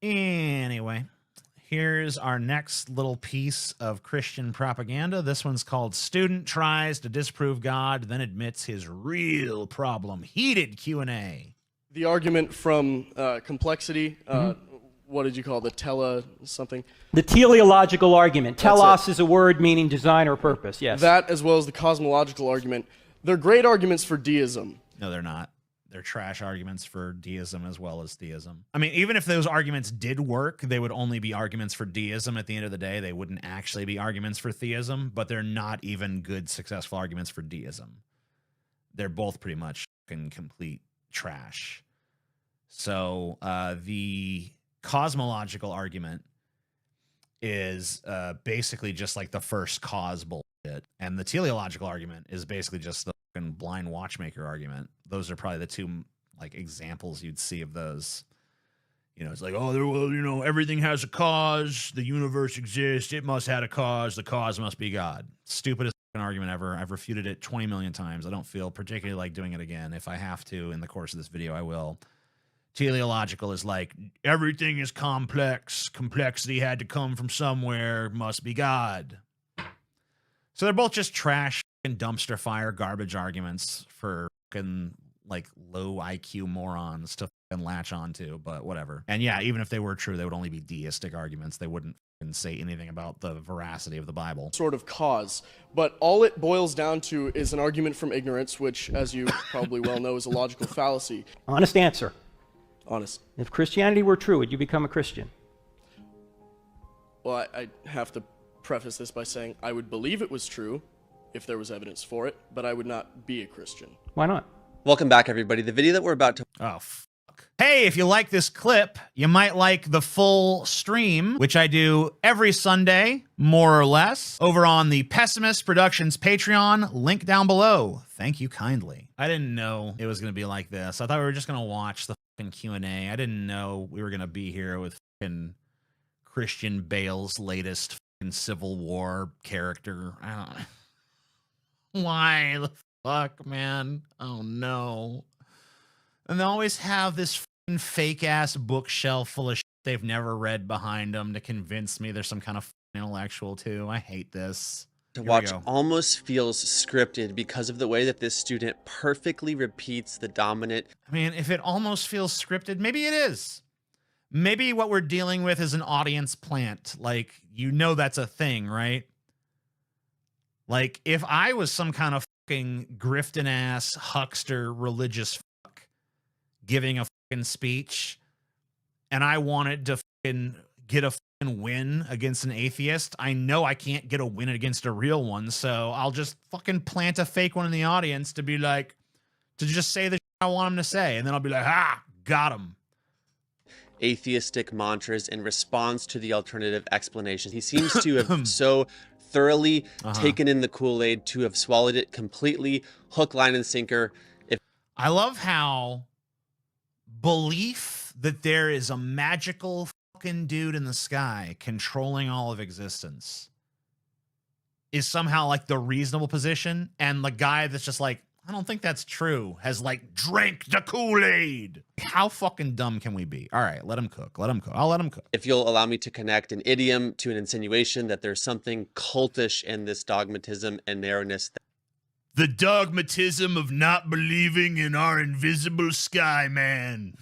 Anyway, here's our next little piece of Christian propaganda. This one's called Student Tries to Disprove God, Then Admits His Real Problem. Heated Q&A. The argument from complexity, what did you call it? The something? The teleological argument. Telos is a word meaning design or purpose, yes. That as well as the cosmological argument. They're great arguments for deism. No, they're not. They're trash arguments for deism as well as theism. I mean, even if those arguments did work, they would only be arguments for deism at the end of the day. They wouldn't actually be arguments for theism, but they're not even good, successful arguments for deism. They're both pretty much fucking complete trash. So the cosmological argument is basically just like the first cause bullshit. And the teleological argument is basically just the fucking blind watchmaker argument. Those are probably the two like examples you'd see of those. You know, it's like, oh, well, you know, everything has a cause. The universe exists. It must have a cause. The cause must be God. Stupidest fucking argument ever. I've refuted it 20 million times. I don't feel particularly like doing it again. If I have to in the course of this video, I will. Teleological is like, everything is complex. Complexity had to come from somewhere. Must be God. So they're both just trash and dumpster fire garbage arguments for fucking like low IQ morons to fucking latch onto, but whatever. And yeah, even if they were true, they would only be deistic arguments. They wouldn't fucking say anything about the veracity of the Bible. Sort of cause. But all it boils down to is an argument from ignorance, which, as you probably well know, is a logical fallacy. Honest answer. Honest. If Christianity were true, would you become a Christian? Well, I have to preface this by saying I would believe it was true if there was evidence for it, but I would not be a Christian. Why not? Welcome back, everybody. The video that we're about to... Oh, fuck. Hey, if you like this clip, you might like the full stream, which I do every Sunday, more or less, over on the Pessimist Productions Patreon, link down below. Thank you kindly. I didn't know it was going to be like this. I thought we were just going to watch the fucking Q&A. I didn't know we were going to be here with fucking Christian Bale's latest fucking Civil War character. I don't know. Why the fuck, man? Oh no. And they always have this fucking fake ass bookshelf full of shit they've never read behind them to convince me there's some kind of intellectual too. I hate this. To watch almost feels scripted because of the way that this student perfectly repeats the dominant. I mean, if it almost feels scripted, maybe it is. Maybe what we're dealing with is an audience plant. Like, you know that's a thing, right? Like, if I was some kind of fucking grifting ass huckster religious fuck giving a fucking speech and I wanted to fucking get a fucking win against an atheist, I know I can't get a win against a real one, so I'll just fucking plant a fake one in the audience to be like, to just say the shit I want him to say, and then I'll be like, ah, got him. Atheistic mantras in response to the alternative explanation. He seems to have so thoroughly taken in the Kool-Aid to have swallowed it completely, hook, line, and sinker. I love how belief that there is a magical fucking dude in the sky controlling all of existence is somehow like the reasonable position, and the guy that's just like, I don't think that's true, has like drank the Kool-Aid. How fucking dumb can we be? All right, let him cook. Let him cook. I'll let him cook. If you'll allow me to connect an idiom to an insinuation that there's something cultish in this dogmatism and narrowness. The dogmatism of not believing in our invisible sky man.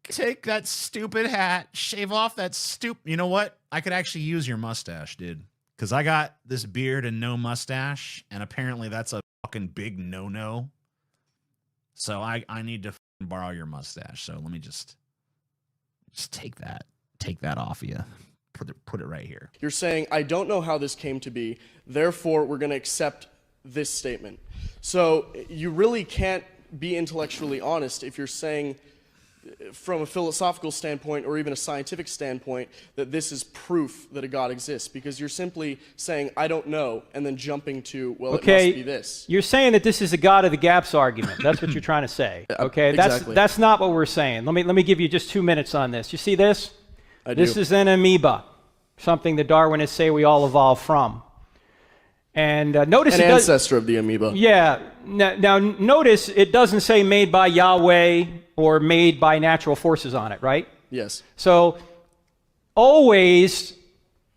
Take that stupid hat, shave off that You know what? I could actually use your mustache, dude. Because I got this beard and no mustache, and apparently that's a fucking big no-no. So I need to borrow your mustache. So let me just take that off of you. Put it right here. You're saying, I don't know how this came to be, therefore we're going to accept this statement. So you really can't be intellectually honest if you're saying, from a philosophical standpoint or even a scientific standpoint, that this is proof that a God exists, because you're simply saying, I don't know, and then jumping to, well, okay, it must be this. You're saying that this is a God of the gaps argument. That's what you're trying to say. Okay, exactly. That's not what we're saying. Let me give you just 2 minutes on this. You see this? This is an amoeba, something the Darwinists say we all evolved from. And notice an ancestor of the amoeba. Yeah. Now notice it doesn't say made by Yahweh, or made by natural forces on it, right? Yes. So always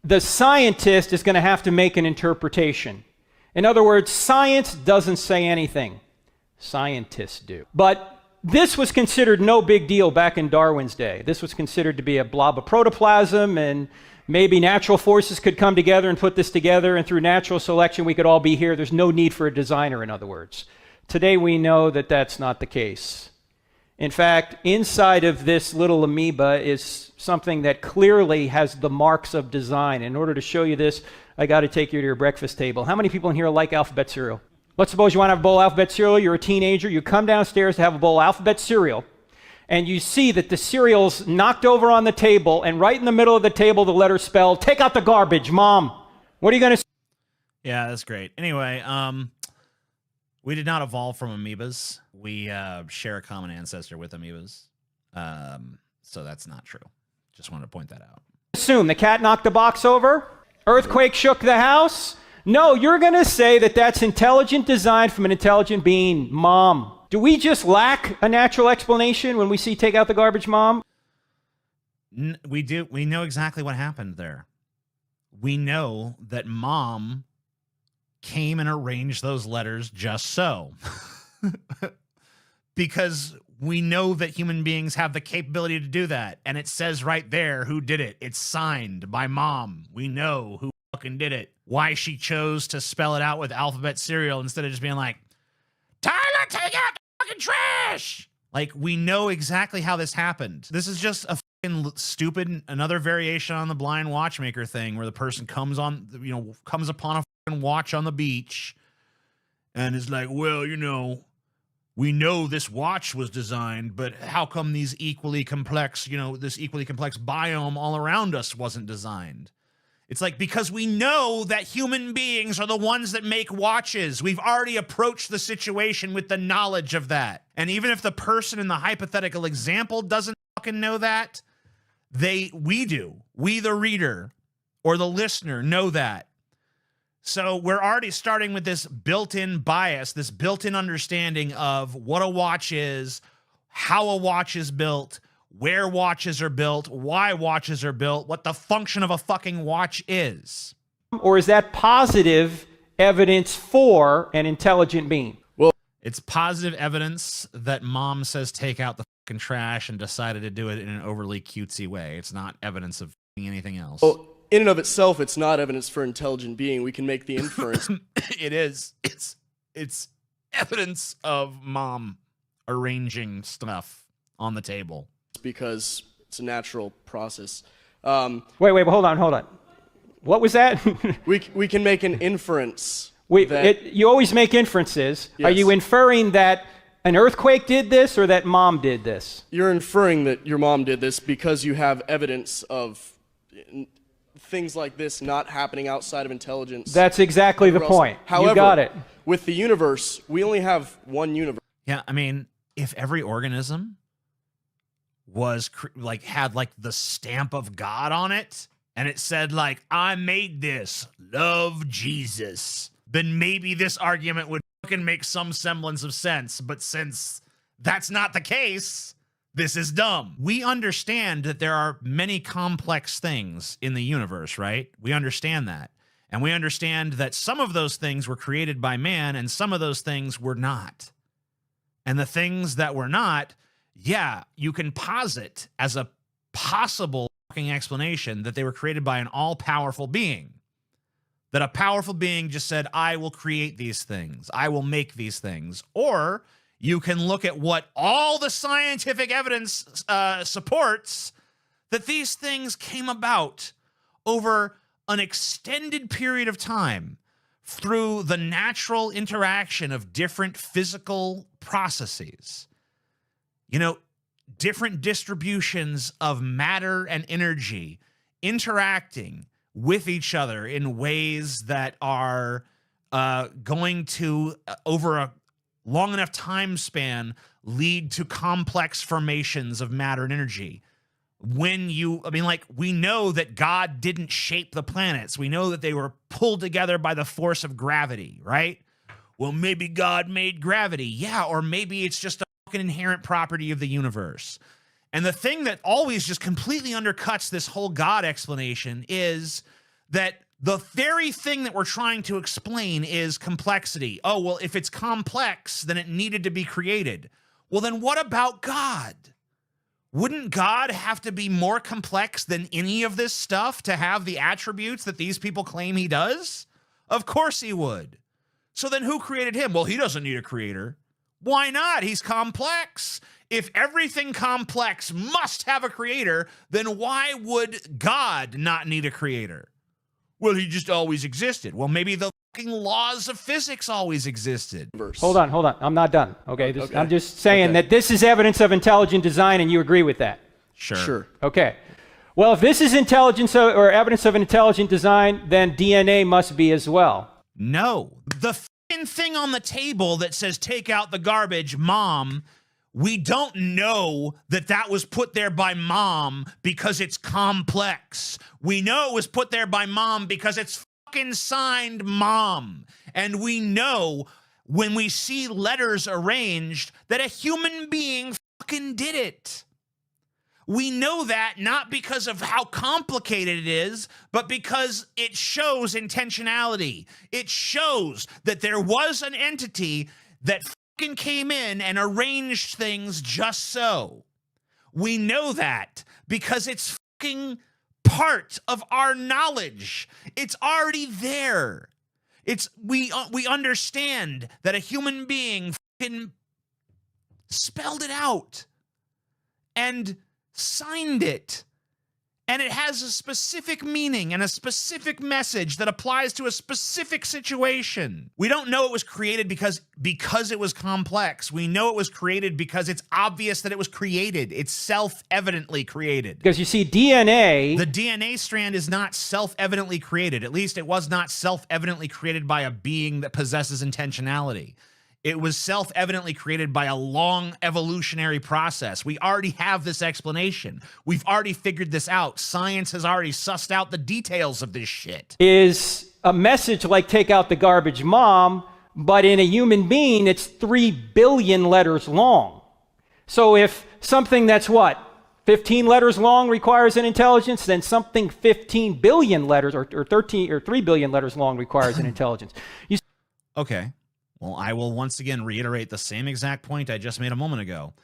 the scientist is going to have to make an interpretation. In other words, science doesn't say anything. Scientists do. But this was considered no big deal back in Darwin's day. This was considered to be a blob of protoplasm, and maybe natural forces could come together and put this together, and through natural selection we could all be here. There's no need for a designer, in other words. Today we know that that's not the case. In fact, inside of this little amoeba is something that clearly has the marks of design. In order to show you this, I got to take you to your breakfast table. How many people in here like alphabet cereal? Let's suppose you want to have a bowl of alphabet cereal. You're a teenager. You come downstairs to have a bowl of alphabet cereal, and you see that the cereal's knocked over on the table, and right in the middle of the table, the letter spelled, "Take out the garbage, Mom." What are you going to say? Yeah, that's great. Anyway, we did not evolve from amoebas. We share a common ancestor with amoebas. So that's not true. Just wanted to point that out. Assume the cat knocked the box over? Earthquake shook the house? No, you're going to say that that's intelligent design from an intelligent being, Mom. Do we just lack a natural explanation when we see "take out the garbage, Mom"? We do. We know exactly what happened there. We know that Mom came and arranged those letters just so. Because we know that human beings have the capability to do that. And it says right there who did it. It's signed by Mom. We know who fucking did it. Why she chose to spell it out with alphabet cereal instead of just being like, "Tyler, take out the fucking trash." Like, we know exactly how this happened. This is just a fucking stupid, another variation on the blind watchmaker thing where the person comes upon a fucking watch on the beach and is like, "Well, we know this watch was designed, but how come these equally complex, this equally complex biome all around us wasn't designed?" It's like, because we know that human beings are the ones that make watches. We've already approached the situation with the knowledge of that. And even if the person in the hypothetical example doesn't fucking know that, we do. We, the reader or the listener, know that. So we're already starting with this built-in bias, this built-in understanding of what a watch is, how a watch is built, where watches are built, why watches are built, what the function of a fucking watch is. Or is that positive evidence for an intelligent being? Well, it's positive evidence that Mom says take out the fucking trash and decided to do it in an overly cutesy way. It's not evidence of anything else. Well, in and of itself, it's not evidence for intelligent being. We can make the inference. It is. It's evidence of Mom arranging stuff on the table. Because it's a natural process. Wait, hold on. What was that? we can make an inference. You always make inferences. Yes. Are you inferring that an earthquake did this or that Mom did this? You're inferring that your mom did this because you have evidence of things like this not happening outside of intelligence. That's exactly the point. However, you got it. With the universe, we only have one universe. Yeah, I mean, if every organism was had the stamp of God on it, and it said "I made this, love Jesus," then maybe this argument would fucking make some semblance of sense. But since that's not the case, this is dumb. We understand that there are many complex things in the universe, right? We understand that. And we understand that some of those things were created by man and some of those things were not. And the things that were not, yeah, you can posit as a possible fucking explanation that they were created by an all-powerful being. That a powerful being just said, "I will create these things. I will make these things." Or you can look at what all the scientific evidence supports, that these things came about over an extended period of time through the natural interaction of different physical processes. Different distributions of matter and energy interacting with each other in ways that are going to, over a long enough time span, lead to complex formations of matter and energy. We know that God didn't shape the planets. We know that they were pulled together by the force of gravity, right? Well, maybe God made gravity. Yeah, or maybe it's just a fucking inherent property of the universe. And the thing that always just completely undercuts this whole God explanation is that the very thing that we're trying to explain is complexity. Oh, well, if it's complex, then it needed to be created. Well, then what about God? Wouldn't God have to be more complex than any of this stuff to have the attributes that these people claim he does? Of course he would. So then who created him? Well, he doesn't need a creator. Why not? He's complex. If everything complex must have a creator, then why would God not need a creator? Well, he just always existed. Well, maybe the fucking laws of physics always existed. Hold on. I'm not done. Okay, Okay. I'm just saying that this is evidence of intelligent design, and you agree with that. Sure. Okay. Well, if this is intelligence or evidence of an intelligent design, then DNA must be as well. No. The fucking thing on the table that says take out the garbage, Mom, we don't know that that was put there by Mom because it's complex. We know it was put there by Mom because it's fucking signed Mom. And we know when we see letters arranged that a human being fucking did it. We know that not because of how complicated it is, but because it shows intentionality. It shows that there was an entity that fucking came in and arranged things just so. We know that because it's fucking part of our knowledge. It's already there. We understand that a human being fucking spelled it out and signed it, and it has a specific meaning and a specific message that applies to a specific situation. We don't know it was created because it was complex. We know it was created because it's obvious that it was created. It's self-evidently created. Because you see, DNA... The DNA strand is not self-evidently created. At least it was not self-evidently created by a being that possesses intentionality. It was self-evidently created by a long evolutionary process. We already have this explanation. We've already figured this out. Science has already sussed out the details of this shit. is a message like take out the garbage, Mom, but in a human being, it's 3 billion letters long. So if something that's 15 letters long requires an intelligence, then something 15 billion letters or 3 billion letters long requires an intelligence. Okay. Well, I will once again reiterate the same exact point I just made a moment ago.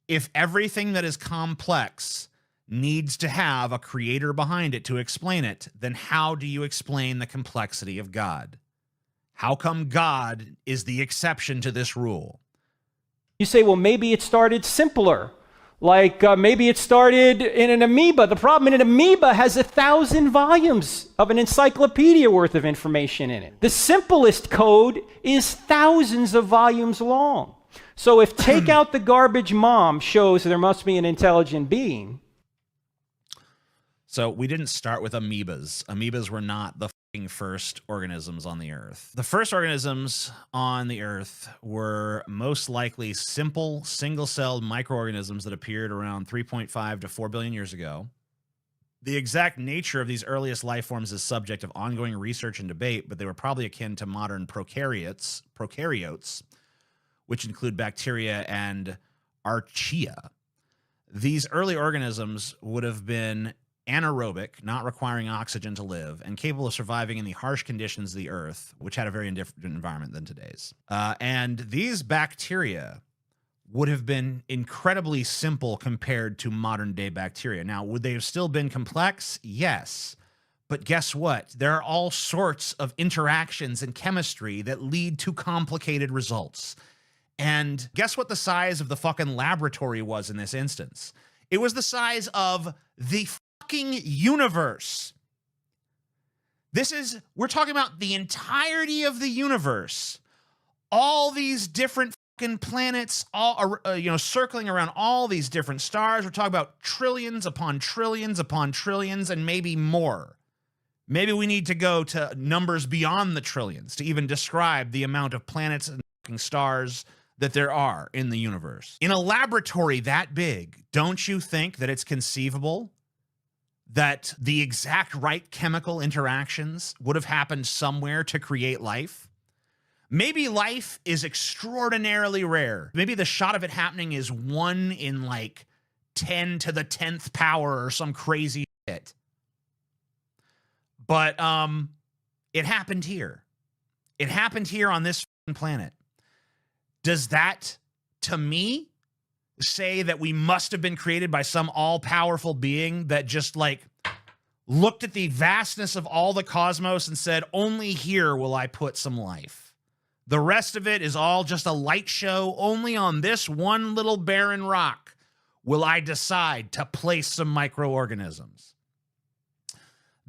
If everything that is complex needs to have a creator behind it to explain it, then how do you explain the complexity of God? How come God is the exception to this rule? You say, well, maybe it started simpler. Like maybe it started in an amoeba. The problem in an amoeba has 1,000 volumes of an encyclopedia worth of information in it. The simplest code is thousands of volumes long. So if take out the garbage, Mom shows there must be an intelligent being. So we didn't start with amoebas. Amoebas were not the first organisms on the earth. The first organisms on the earth were most likely simple single-celled microorganisms that appeared around 3.5 to 4 billion years ago. The exact nature of these earliest life forms is subject of ongoing research and debate, but they were probably akin to modern prokaryotes, which include bacteria and archaea. These early organisms would have been anaerobic, not requiring oxygen to live, and capable of surviving in the harsh conditions of the earth, which had a very different environment than today's. And these bacteria would have been incredibly simple compared to modern day bacteria. Now, would they have still been complex? Yes. But guess what? There are all sorts of interactions in chemistry that lead to complicated results. And guess what the size of the fucking laboratory was in this instance? It was the size of the fucking universe. We're talking about the entirety of the universe. All these different fucking planets, all circling around all these different stars. We're talking about trillions upon trillions upon trillions and maybe more. Maybe we need to go to numbers beyond the trillions to even describe the amount of planets and fucking stars that there are in the universe. In a laboratory that big, don't you think that it's conceivable that the exact right chemical interactions would have happened somewhere to create life? Maybe life is extraordinarily rare. Maybe the shot of it happening is 1 in like 10 to the 10th power or some crazy shit. But it happened here. It happened here on this planet. Does that, to me, say that we must have been created by some all-powerful being that just like looked at the vastness of all the cosmos and said, only here will I put some life? The rest of it is all just a light show. Only on this one little barren rock will I decide to place some microorganisms.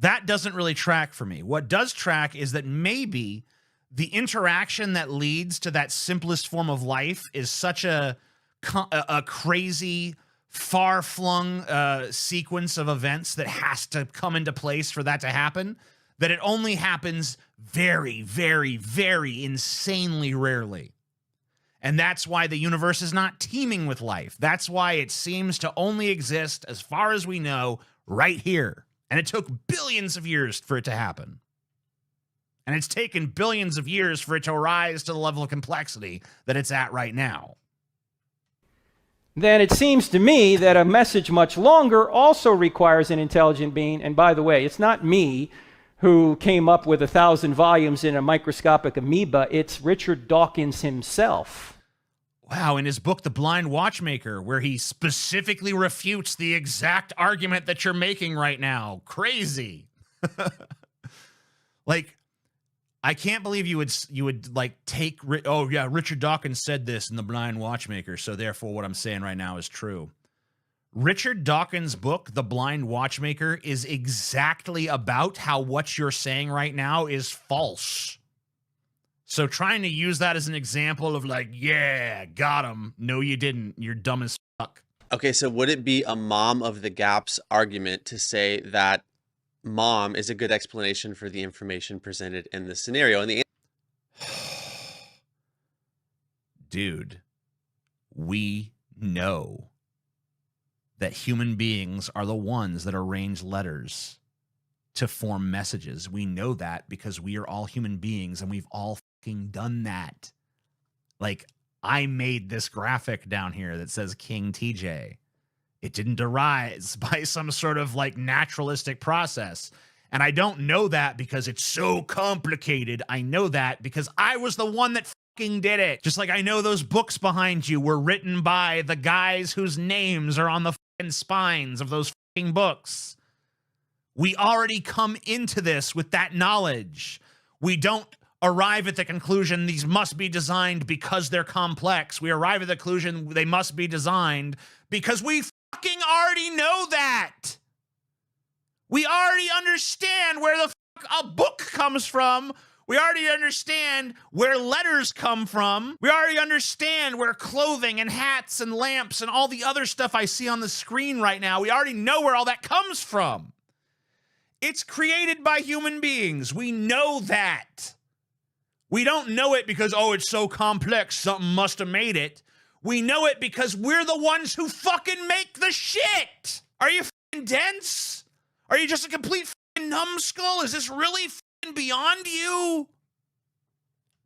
That doesn't really track for me. What does track is that maybe the interaction that leads to that simplest form of life is such a crazy, far-flung sequence of events that has to come into place for that to happen, that it only happens very, very, very insanely rarely. And that's why the universe is not teeming with life. That's why it seems to only exist, as far as we know, right here. And it took billions of years for it to happen. And it's taken billions of years for it to rise to the level of complexity that it's at right now. Then it seems to me that a message much longer also requires an intelligent being. And by the way, it's not me who came up with 1,000 volumes in a microscopic amoeba. It's Richard Dawkins himself. Wow, in his book, The Blind Watchmaker, where he specifically refutes the exact argument that you're making right now. Crazy. Like, I can't believe you would like take, oh yeah, Richard Dawkins said this in The Blind Watchmaker, so therefore what I'm saying right now is true. Richard Dawkins' book, The Blind Watchmaker, is exactly about how what you're saying right now is false. So trying to use that as an example of like, yeah, got him. No, you didn't. You're dumb as fuck. Okay, so would it be a mom of the gaps argument to say that mom is a good explanation for the information presented in the scenario? And the Dude, we know that human beings are the ones that arrange letters to form messages. We know that because we are all human beings and we've all fucking done that. Like, I made this graphic down here that says King TJ. It didn't arise by some sort of like naturalistic process. And I don't know that because it's so complicated. I know that because I was the one that fucking did it. Just like I know those books behind you were written by the guys whose names are on the fucking spines of those fucking books. We already come into this with that knowledge. We don't arrive at the conclusion these must be designed because they're complex. We arrive at the conclusion they must be designed because we fucking already know that. We already understand where the fuck a book comes from. We already understand where letters come from. We already understand where clothing and hats and lamps and all the other stuff I see on the screen right now, we already know where all that comes from. It's created by human beings. We know that. We don't know it because, oh, it's so complex, something must have made it. We know it because we're the ones who fucking make the shit. Are you fucking dense? Are you just a complete fucking numbskull? Is this really fucking beyond you?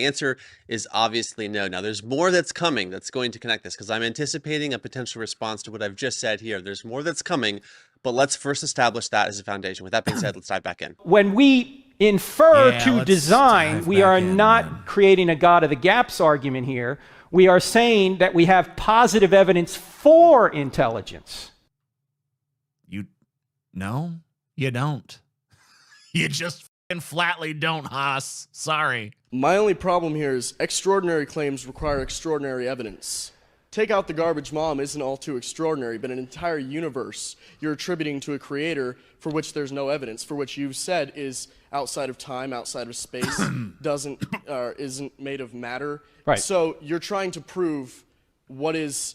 answer is obviously no. Now, there's more that's coming that's going to connect this, because I'm anticipating a potential response to what I've just said here. There's more that's coming, but let's first establish that as a foundation. With that being said, let's dive back in. When we infer to design, we are not creating a God of the gaps argument here. We are saying that we have positive evidence for intelligence. No, you don't. You just flatly don't, Haas. Sorry. My only problem here is extraordinary claims require extraordinary evidence. Take out the garbage mom isn't all too extraordinary, but an entire universe you're attributing to a creator for which there's no evidence, for which you've said is outside of time, outside of space, isn't made of matter. Right. So you're trying to prove what is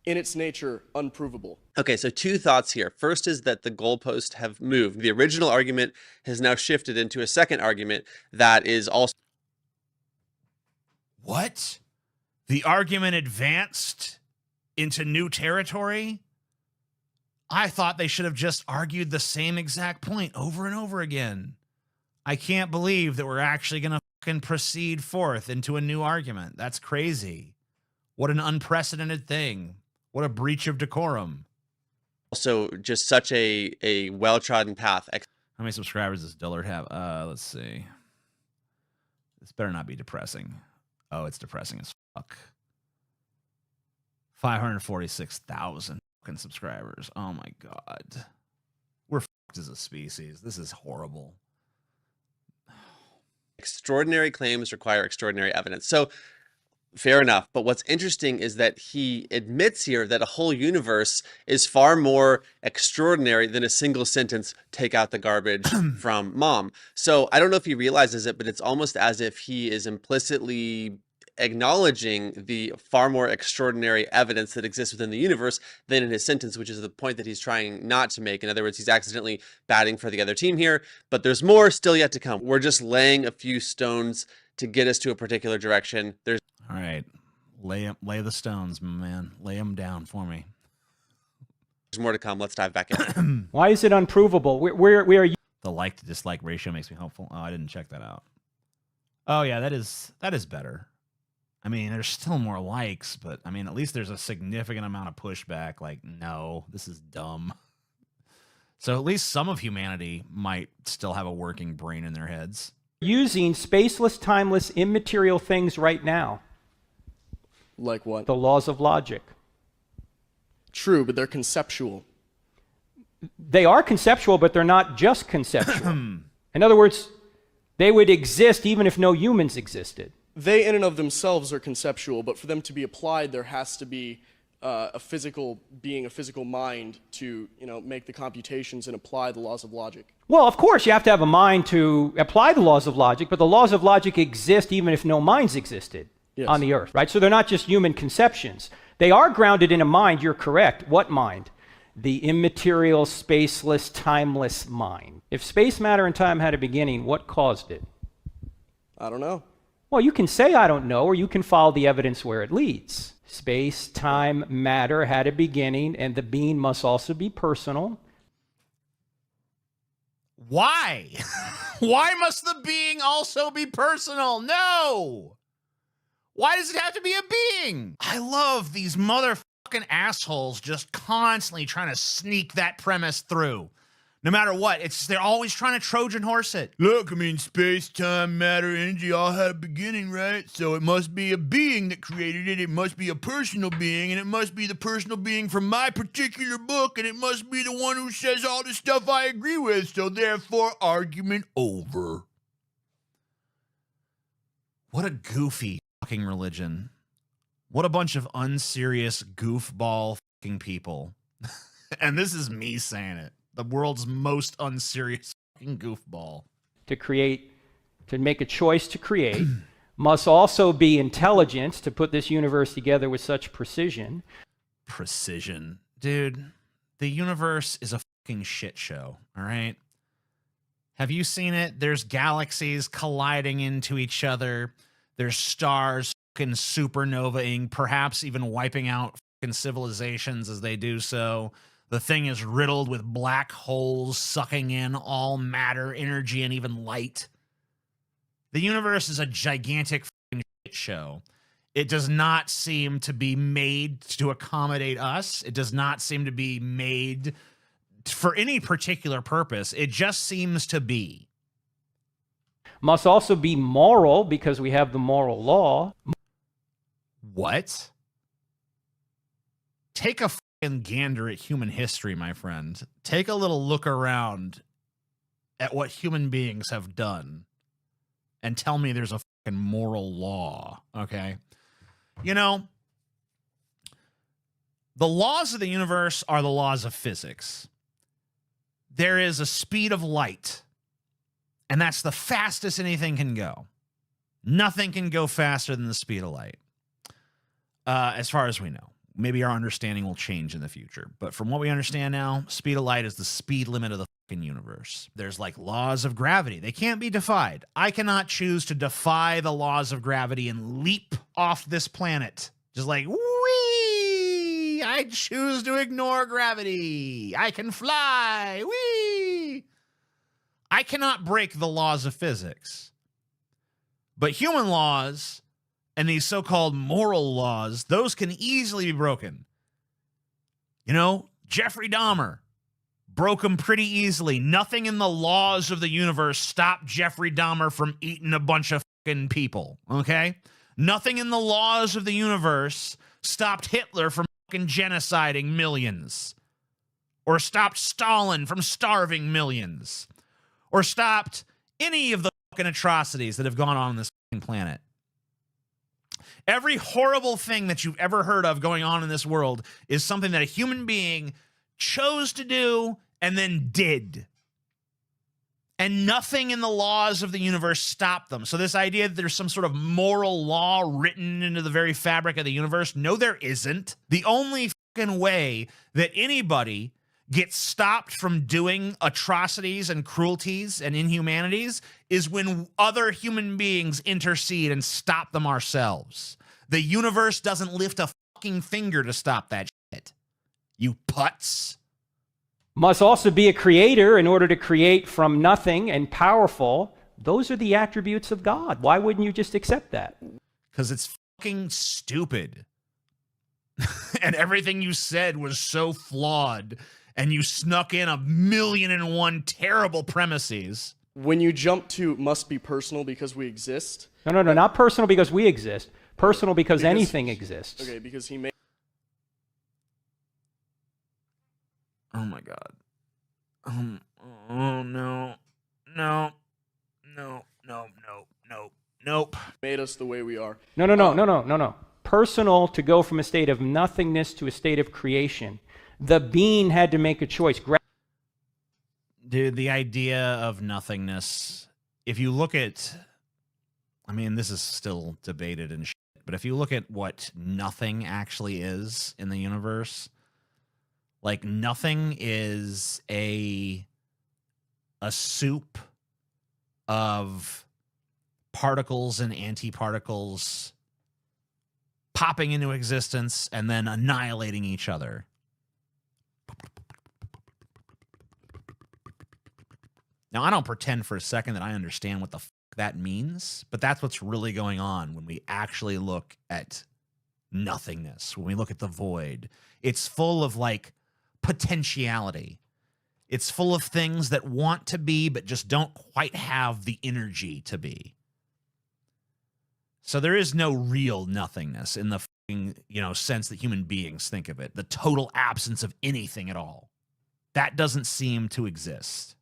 in its nature unprovable. Okay, so two thoughts here. First is that the goalposts have moved. The original argument has now shifted into a second argument that is also... What? The argument advanced into new territory? I thought they should have just argued the same exact point over and over again. I can't believe that we're actually going to fucking proceed forth into a new argument. That's crazy. What an unprecedented thing. What a breach of decorum. Also, just such a well-trodden path. How many subscribers does Dillard have? Let's see. This better not be depressing. Oh, it's depressing as fuck. 546,000 fucking subscribers. Oh my God. We're fucked as a species. This is horrible. Extraordinary claims require extraordinary evidence. So, fair enough. But what's interesting is that he admits here that a whole universe is far more extraordinary than a single sentence, take out the garbage from mom. So I don't know if he realizes it, but it's almost as if he is implicitly acknowledging the far more extraordinary evidence that exists within the universe than in his sentence, which is the point that he's trying not to make. In other words, he's accidentally batting for the other team here, but there's more still yet to come. We're just laying a few stones to get us to a particular direction. There's All right. Lay the stones, man. Lay them down for me. more to come. Let's dive back in. Why is it unprovable? Where are you? The like to dislike ratio makes me hopeful. Oh, I didn't check that out. Oh yeah, that is better. I mean, there's still more likes, but I mean, at least there's a significant amount of pushback. Like, no, this is dumb. So at least some of humanity might still have a working brain in their heads. Using spaceless, timeless, immaterial things right now. Like what? The laws of logic. True, but they're conceptual. They are conceptual, but they're not just conceptual. In other words, they would exist even if no humans existed. They in and of themselves are conceptual, but for them to be applied, there has to be a physical being, a physical mind to, make the computations and apply the laws of logic. Well, of course, you have to have a mind to apply the laws of logic, but the laws of logic exist even if no minds existed on the earth, right? So they're not just human conceptions. They are grounded in a mind, you're correct. What mind? The immaterial, spaceless, timeless mind. If space, matter, and time had a beginning, what caused it? I don't know. Well, you can say I don't know, or you can follow the evidence where it leads. Space, time, matter had a beginning, and the being must also be personal. Why? Why must the being also be personal? No! Why does it have to be a being? I love these motherfucking assholes just constantly trying to sneak that premise through. No matter what, they're always trying to Trojan horse it. Look, I mean, space, time, matter, energy all had a beginning, right? So it must be a being that created it. It must be a personal being, and it must be the personal being from my particular book, and it must be the one who says all the stuff I agree with. So therefore, argument over. What a goofy fucking religion. What a bunch of unserious goofball fucking people. And this is me saying it. The world's most unserious fucking goofball. To make a choice to create, must also be intelligence to put this universe together with such precision. Precision. Dude, the universe is a fucking shit show, all right? Have you seen it? There's galaxies colliding into each other. There's stars fucking supernovaing, perhaps even wiping out fucking civilizations as they do so. The thing is riddled with black holes sucking in all matter, energy, and even light. The universe is a gigantic fucking shit show. It does not seem to be made to accommodate us. It does not seem to be made for any particular purpose. It just seems to be. Must also be moral because we have the moral law. What? Take a fucking gander at human history, my friend. Take a little look around at what human beings have done and tell me there's a fucking moral law, okay? You know, the laws of the universe are the laws of physics. There is a speed of light, and that's the fastest anything can go. Nothing can go faster than the speed of light, as far as we know. Maybe our understanding will change in the future. But from what we understand now, speed of light is the speed limit of the fucking universe. There's like laws of gravity. They can't be defied. I cannot choose to defy the laws of gravity and leap off this planet. Just like, whee! I choose to ignore gravity. I can fly. Whee! I cannot break the laws of physics. But human laws and these so-called moral laws, those can easily be broken. You know, Jeffrey Dahmer broke them pretty easily. Nothing in the laws of the universe stopped Jeffrey Dahmer from eating a bunch of fucking people, okay? Nothing in the laws of the universe stopped Hitler from fucking genociding millions, or stopped Stalin from starving millions, or stopped any of the fucking atrocities that have gone on this fucking planet. Every horrible thing that you've ever heard of going on in this world is something that a human being chose to do and then did. And nothing in the laws of the universe stopped them. So this idea that there's some sort of moral law written into the very fabric of the universe, no, there isn't. The only fucking way that anybody gets stopped from doing atrocities and cruelties and inhumanities is when other human beings intercede and stop them ourselves. The universe doesn't lift a fucking finger to stop that shit. You putz. Must also be a creator in order to create from nothing and powerful. Those are the attributes of God. Why wouldn't you just accept that? Because it's fucking stupid. And everything you said was so flawed. And you snuck in 1,000,001 terrible premises. When you jump to must be personal because we exist. No, not personal because we exist. Personal because anything exists. Okay, because he made. Oh my God. Oh no. Nope. Made us the way we are. No. Personal to go from a state of nothingness to a state of creation. The being had to make a choice. Dude, the idea of nothingness, if you look at, I mean, this is still debated and shit, but if you look at what nothing actually is in the universe, like nothing is a soup of particles and antiparticles popping into existence and then annihilating each other. Now, I don't pretend for a second that I understand what the fuck that means, but that's what's really going on when we actually look at nothingness, when we look at the void. It's full of, like, potentiality. It's full of things that want to be but just don't quite have the energy to be. So there is no real nothingness in the fucking, sense that human beings think of it. The total absence of anything at all. That doesn't seem to exist.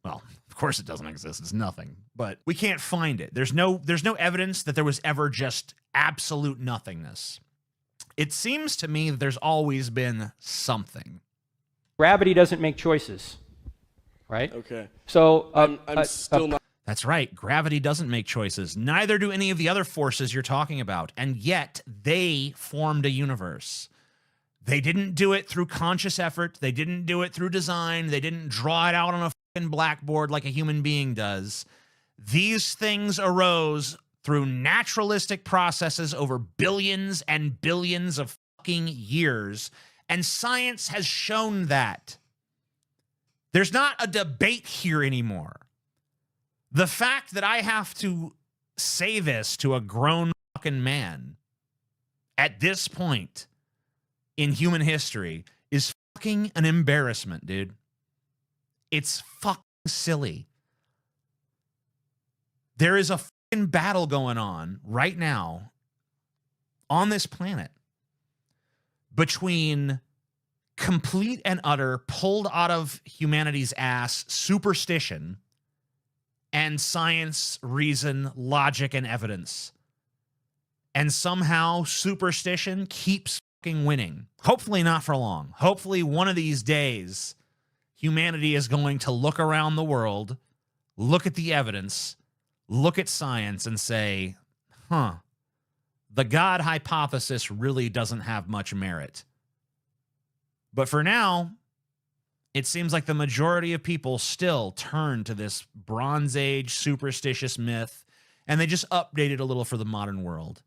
Well, of course it doesn't exist. It's nothing. But we can't find it. There's no evidence that there was ever just absolute nothingness. It seems to me that there's always been something. Gravity doesn't make choices, right? Okay. So I'm still not. That's right. Gravity doesn't make choices. Neither do any of the other forces you're talking about. And yet they formed a universe. They didn't do it through conscious effort. They didn't do it through design. They didn't draw it out on a fucking blackboard like a human being does. These things arose through naturalistic processes over billions and billions of fucking years. And science has shown that. There's not a debate here anymore. The fact that I have to say this to a grown fucking man at this point in human history is fucking an embarrassment, dude. It's fucking silly. There is a fucking battle going on right now on this planet between complete and utter pulled out of humanity's ass superstition and science, reason, logic, and evidence. And somehow superstition keeps fucking winning. Hopefully not for long. Hopefully one of these days humanity is going to look around the world, look at the evidence, look at science and say, the God hypothesis really doesn't have much merit. But for now, it seems like the majority of people still turn to this Bronze Age superstitious myth, and they just update it a little for the modern world.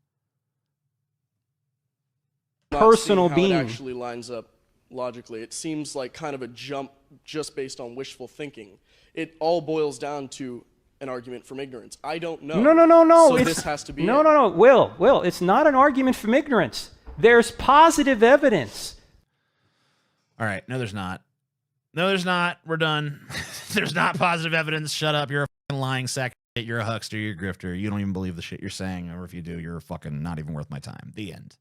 Personal How being. it actually lines up logically. It seems like kind of a jump just based on wishful thinking. It all boils down to an argument from ignorance. I don't know. No. So this has to be No. Will, it's not an argument from ignorance. There's positive evidence. All right. No, there's not. No, there's not. We're done. There's not positive evidence. Shut up. You're a fucking lying sack of shit. You're a huckster. You're a grifter. You don't even believe the shit you're saying. Or if you do, you're fucking not even worth my time. The end.